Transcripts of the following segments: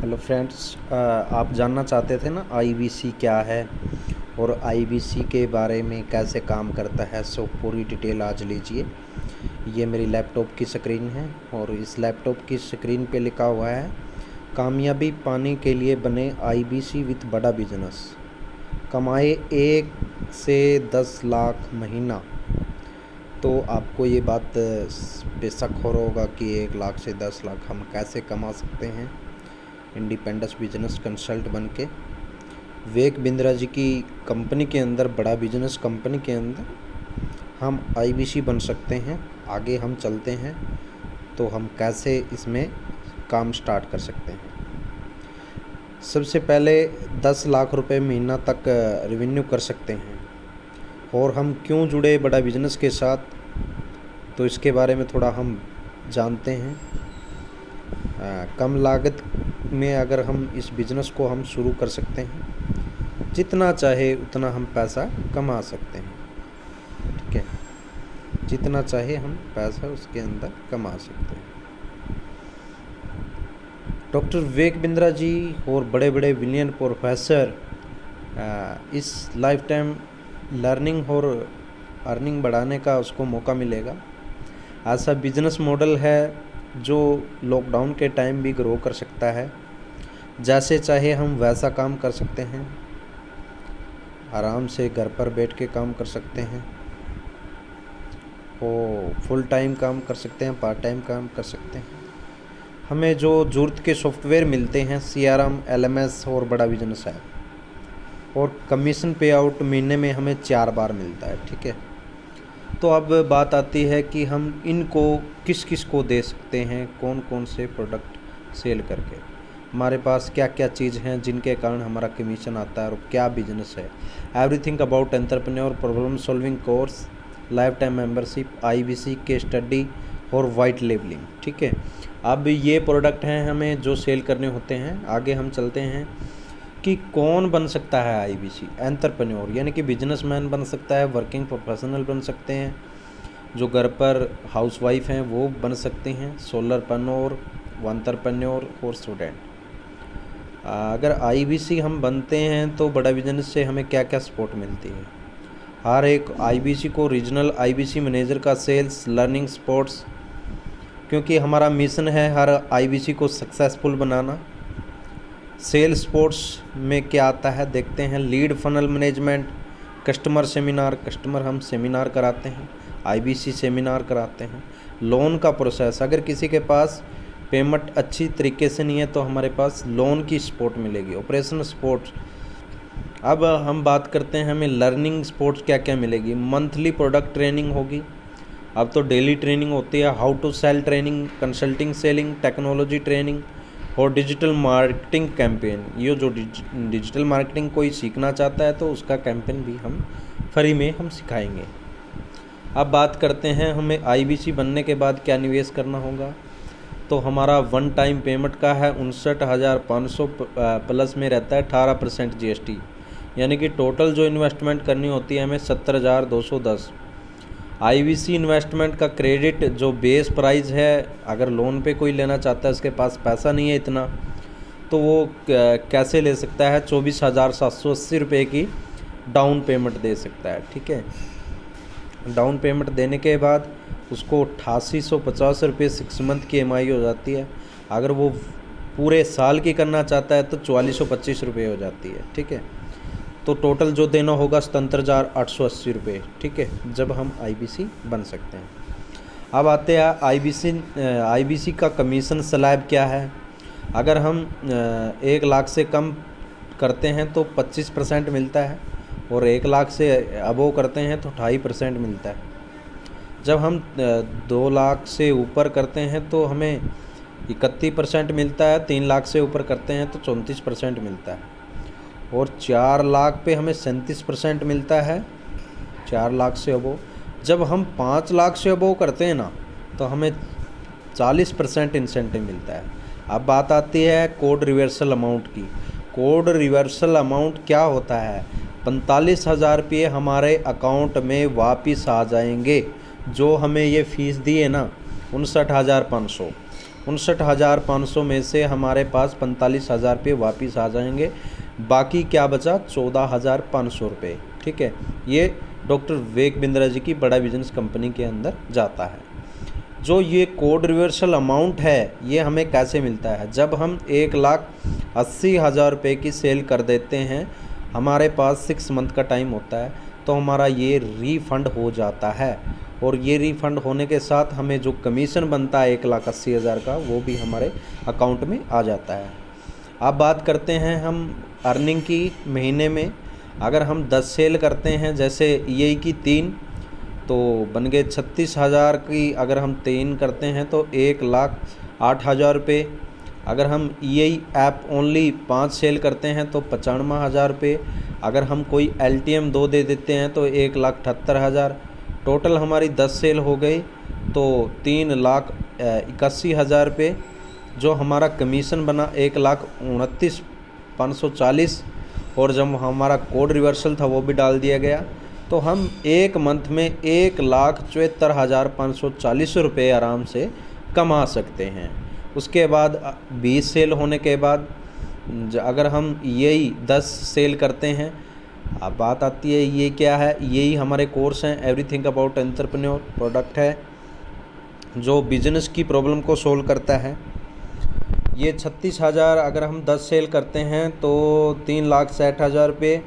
Hello friends, आप जानना चाहते थे ना आईबीसी क्या है और आईबीसी के बारे में कैसे काम करता है। सो पूरी डिटेल आज लीजिए। ये मेरी लैपटॉप की स्क्रीन है और इस लैपटॉप की स्क्रीन पे लिखा हुआ है, कामयाबी पाने के लिए बने आईबीसी विथ बड़ा बिजनेस, कमाए 1 से 10 लाख महीना। तो आपको ये बात पे शक हो रहा होगा कि 1 लाख से 10 लाख हम कैसे कमा सकते हैं इंडिपेंडेंस बिजनेस कंसल्ट बन के। विवेक बिंद्रा जी की कंपनी के अंदर, बड़ा बिजनेस कंपनी के अंदर हम आईबीसी बन सकते हैं। आगे हम चलते हैं तो हम कैसे इसमें काम स्टार्ट कर सकते हैं। सबसे पहले 10 लाख रुपए महीना तक रेवेन्यू कर सकते हैं। और हम क्यों जुड़े बड़ा बिजनेस के साथ, तो इसके बारे में थोड़ा हम जानते हैं। कम लागत में अगर हम इस बिज़नेस को हम शुरू कर सकते हैं, जितना चाहे उतना हम पैसा कमा सकते हैं। ठीक है, जितना चाहे हम पैसा उसके अंदर कमा सकते हैं। डॉक्टर विवेक बिंद्रा जी और बड़े बड़े विलियन प्रोफेसर इस लाइफ टाइम लर्निंग और अर्निंग बढ़ाने का उसको मौका मिलेगा। ऐसा बिजनेस मॉडल है जो लॉकडाउन के टाइम भी ग्रो कर सकता है। जैसे चाहे हम वैसा काम कर सकते हैं, आराम से घर पर बैठ के काम कर सकते हैं, वो फुल टाइम काम कर सकते हैं, पार्ट टाइम काम कर सकते हैं। हमें जो ज़रूरत के सॉफ्टवेयर मिलते हैं, सीआरएम, एलएमएस और बड़ा बिजनेस है, और कमीशन पे आउट महीने में हमें 4 बार मिलता है। ठीक है, तो अब बात आती है कि हम इनको किस किस को दे सकते हैं, कौन कौन से प्रोडक्ट सेल करके। हमारे पास क्या क्या चीज़ हैं जिनके कारण हमारा कमीशन आता है और क्या बिजनेस है। Everything about entrepreneur, problem solving course, life time membership, IBC के स्टडी और वाइट लेबलिंग। ठीक है, अब ये प्रोडक्ट हैं हमें जो सेल करने होते हैं। आगे हम चलते हैं कि कौन बन सकता है आईबीसी। एंटरप्रेन्योर यानी कि बिजनेसमैन बन सकता है, वर्किंग प्रोफेशनल बन सकते हैं, जो घर पर हाउसवाइफ हैं वो बन सकते हैं, सोलरपेन्योर, एंटरप्रेन्योर और स्टूडेंट। अगर आईबीसी हम बनते हैं तो बड़ा बिजनेस से हमें क्या क्या सपोर्ट मिलती है। हर एक आईबीसी को रीजनल आईबीसी मैनेजर का सेल्स, लर्निंग, स्पोर्ट्स, क्योंकि हमारा मिशन है हर आईबीसी को सक्सेसफुल बनाना। सेल्स स्पोर्ट्स में क्या आता है देखते हैं। Lead funnel management, customer seminar, customer हम सेमिनार कराते हैं, आईबीसी सेमिनार कराते हैं। लोन का प्रोसेस, अगर किसी के पास पेमेंट अच्छी तरीके से नहीं है तो हमारे पास लोन की सपोर्ट मिलेगी। Operation support. अब हम बात करते हैं हमें लर्निंग सपोर्ट क्या क्या मिलेगी। मंथली प्रोडक्ट ट्रेनिंग होगी, अब तो डेली ट्रेनिंग होती है। How to sell training, consulting selling, technology training और डिजिटल मार्केटिंग कैंपेन। ये जो डिजिटल मार्केटिंग कोई सीखना चाहता है तो उसका कैंपेन भी हम फ्री में हम सिखाएंगे। अब बात करते हैं हमें आईबीसी बनने के बाद क्या निवेश करना होगा। तो हमारा वन टाइम पेमेंट का है 59,500 प्लस में रहता है 18% जीएसटी, यानी कि टोटल जो इन्वेस्टमेंट करनी होती है हमें 70,210। आईबीसी इन्वेस्टमेंट का क्रेडिट जो बेस प्राइस है, अगर लोन पे कोई लेना चाहता है, उसके पास पैसा नहीं है इतना, तो वो कैसे ले सकता है। 24,780 रुपये की डाउन पेमेंट दे सकता है। ठीक है, डाउन पेमेंट देने के बाद उसको 8850 रुपये 6 मंथ की EMI हो जाती है। अगर वो पूरे साल की करना चाहता है तो 4425 रुपये हो जाती है। ठीक है, तो टोटल जो देना होगा 77,880 रुपये। ठीक है, जब हम आईबीसी बन सकते हैं। अब आते हैं आईबीसी का कमीशन स्लैब क्या है। अगर हम 1 लाख से कम करते हैं तो 25% मिलता है, और 1 लाख से अबव करते हैं तो 2.5% मिलता है। जब हम 2 लाख से ऊपर करते हैं तो हमें 31% मिलता है, 3 लाख से ऊपर करते हैं तो 34% मिलता है, और 4 लाख पे हमें 37% मिलता है, 4 लाख से अबो। जब हम 5 लाख से अबो करते हैं ना तो हमें 40% इंसेंटिव मिलता है। अब बात आती है कोड रिवर्सल अमाउंट की। कोड रिवर्सल अमाउंट क्या होता है। 45,000 रुपये हमारे अकाउंट में वापस आ जाएंगे, जो हमें ये फ़ीस दी है ना 59,500, 59,500 में से हमारे पास 45,000 रुपये वापस आ जाएंगे। बाकी क्या बचा? 14,500 रुपये। ठीक है, ये डॉक्टर विवेक बिंद्रा जी की बड़ा बिजनेस कंपनी के अंदर जाता है। जो ये कोड रिवर्सल अमाउंट है ये हमें कैसे मिलता है? जब हम 1,80,000 रुपये की सेल कर देते हैं, हमारे पास 6 मंथ का टाइम होता है, तो हमारा ये रिफ़ंड हो जाता है। और ये रिफ़ंड होने के साथ हमें जो कमीशन बनता है 1,80,000 का, वो भी हमारे अकाउंट में आ जाता है। अब बात करते हैं हम अर्निंग की। महीने में अगर हम 10 सेल करते हैं, जैसे EI की 3, तो बन गए 36,000 की। अगर हम 3 करते हैं तो 1,08,000 रुपये। अगर हम EI ऐप ओनली 5 सेल करते हैं तो 95,000 रुपये। अगर हम कोई LTM 2 दे देते हैं तो 1,78,000। टोटल हमारी 10 सेल हो गई तो 3,81,000 रुपये। जो हमारा कमीशन बना 1,29,540, और जब हमारा कोड रिवर्सल था वो भी डाल दिया गया, तो हम एक मंथ में 1,74,540 रुपये आराम से कमा सकते हैं। उसके बाद 20 सेल होने के बाद अगर हम यही 10 सेल करते हैं, अब बात आती है ये क्या है? यही हमारे कोर्स हैं, एवरीथिंग अबाउट एंटरप्रेन्योर प्रोडक्ट है जो बिजनेस की प्रॉब्लम को सोल्व करता है। ये 36,000 अगर हम 10 सेल करते हैं तो 3,60,000 रुपये,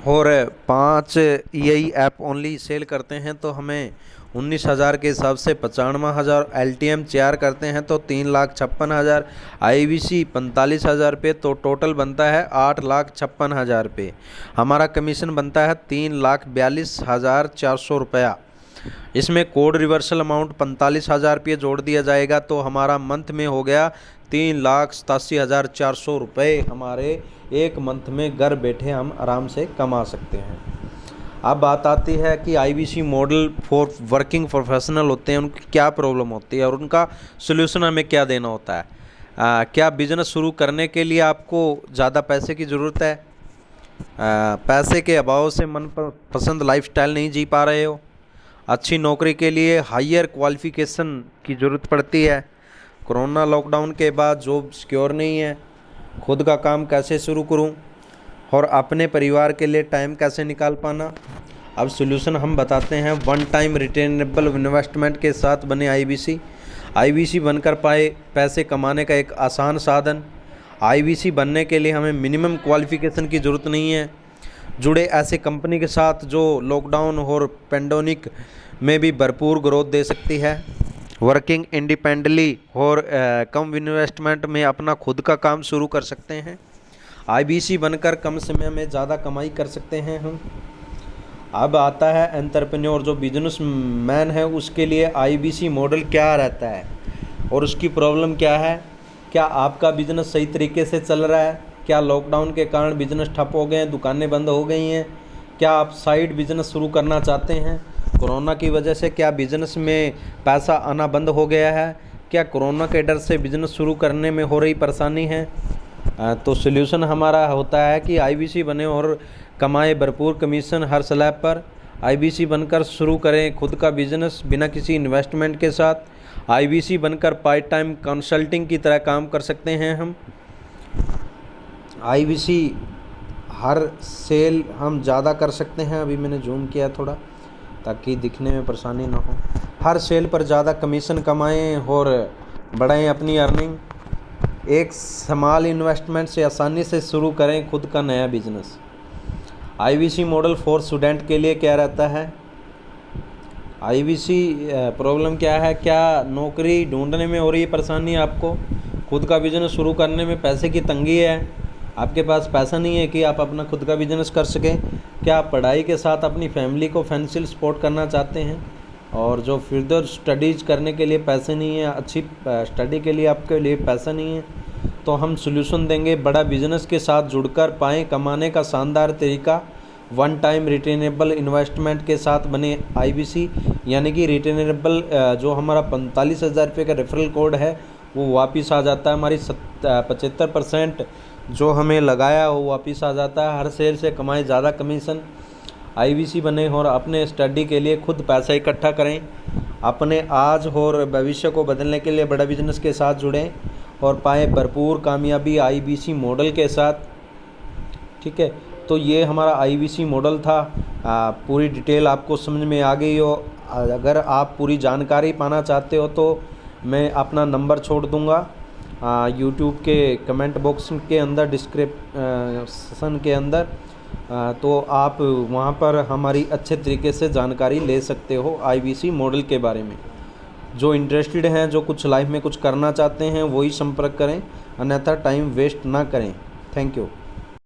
और 5 EI ऐप ओनली सेल करते हैं तो हमें 19,000 के हिसाब से 95,000। LTM 4 करते हैं तो 3,56,000। IBC 45,000 रुपये, तो टोटल बनता है 8,56,000 रुपये। हमारा कमीशन बनता है 3,42,400 रुपया। इसमें कोड रिवर्सल अमाउंट 45,000 रुपये जोड़ दिया जाएगा तो हमारा मंथ में हो गया 3,87,400 रुपये। हमारे एक मंथ में घर बैठे हम आराम से कमा सकते हैं। अब बात आती है कि IBC model for working professional होते हैं, उनकी क्या प्रॉब्लम होती है और उनका सोल्यूशन हमें क्या देना होता है। क्या बिजनेस शुरू करने के लिए आपको ज़्यादा पैसे की ज़रूरत है? पैसे के अभाव से मन पसंद लाइफस्टाइल नहीं जी पा रहे हो? अच्छी नौकरी के लिए हायर क्वालिफ़िकेशन की ज़रूरत पड़ती है? कोरोना लॉकडाउन के बाद जॉब सिक्योर नहीं है, खुद का काम कैसे शुरू करूं और अपने परिवार के लिए टाइम कैसे निकाल पाना? अब सॉल्यूशन हम बताते हैं। वन टाइम रिटेनेबल इन्वेस्टमेंट के साथ बने IBC बनकर पाए पैसे कमाने का एक आसान साधन। IBC बनने के लिए हमें मिनिमम क्वालिफ़िकेशन की ज़रूरत नहीं है। जुड़े ऐसे कंपनी के साथ जो लॉकडाउन और पेंडेमिक में भी भरपूर ग्रोथ दे सकती है। वर्किंग इंडिपेंडेंटली और कम इन्वेस्टमेंट में अपना खुद का काम शुरू कर सकते हैं। IBC बनकर कम समय में ज़्यादा कमाई कर सकते हैं हम। अब आता है एंटरप्रेन्योर, जो बिजनेस मैन है उसके लिए IBC मॉडल क्या रहता है और उसकी प्रॉब्लम क्या है। क्या आपका बिजनेस सही तरीके से चल रहा है? क्या लॉकडाउन के कारण बिजनेस ठप हो गए हैं, दुकानें बंद हो गई हैं? क्या आप साइड बिजनेस शुरू करना चाहते हैं? कोरोना की वजह से क्या बिजनेस में पैसा आना बंद हो गया है? क्या कोरोना के डर से बिजनेस शुरू करने में हो रही परेशानी है? तो सॉल्यूशन हमारा होता है कि IBC बने और कमाए भरपूर कमीशन हर स्लैब पर। IBC बनकर शुरू करें खुद का बिजनेस बिना किसी इन्वेस्टमेंट के साथ। IBC बनकर पार्ट टाइम कंसल्टिंग की तरह काम कर सकते हैं हम। IBC हर सेल हम ज़्यादा कर सकते हैं। अभी मैंने जूम किया थोड़ा ताकि दिखने में परेशानी ना हो। हर सेल पर ज़्यादा कमीशन कमाएं और बढ़ाएं अपनी अर्निंग। एक स्मॉल इन्वेस्टमेंट से आसानी से शुरू करें खुद का नया business. IBC model for student के लिए क्या रहता है? IBC प्रॉब्लम क्या है? क्या नौकरी ढूंढने में हो रही है परेशानी आपको? खुद का बिजनेस शुरू करने में पैसे की तंगी है? आपके पास पैसा नहीं है कि आप अपना खुद का बिजनेस कर सकें? क्या आप पढ़ाई के साथ अपनी फैमिली को फाइनेंशियल सपोर्ट करना चाहते हैं और जो फर्दर स्टडीज़ करने के लिए पैसे नहीं है, अच्छी स्टडी के लिए आपके लिए पैसा नहीं है? तो हम सॉल्यूशन देंगे। बड़ा बिजनेस के साथ जुड़कर पाएँ कमाने का शानदार तरीका। वन टाइम रिटेनेबल इन्वेस्टमेंट के साथ बने IBC, यानी कि रिटेनेबल जो हमारा 45,000 रुपये का रेफरल कोड है वो वापस आ जाता है। हमारी 75% जो हमें लगाया वो वापस आ जाता है। हर सेल से कमाए ज़्यादा कमीशन। IBC बने और अपने स्टडी के लिए खुद पैसा इकट्ठा करें अपने आज और भविष्य को बदलने के लिए बड़ा बिजनेस के साथ जुड़ें और पाएँ भरपूर कामयाबी IBC मॉडल के साथ। ठीक है, तो ये हमारा IBC मॉडल था। पूरी डिटेल आपको समझ में आ गई हो। अगर आप पूरी जानकारी पाना चाहते हो तो मैं अपना नंबर छोड़ दूंगा यूट्यूब के कमेंट बॉक्स के अंदर, डिस्क्रिप्शन के अंदर। तो आप वहाँ पर हमारी अच्छे तरीके से जानकारी ले सकते हो IBC मॉडल के बारे में। जो इंटरेस्टेड हैं, जो कुछ लाइफ में कुछ करना चाहते हैं, वही संपर्क करें, अन्यथा टाइम वेस्ट ना करें। Thank you.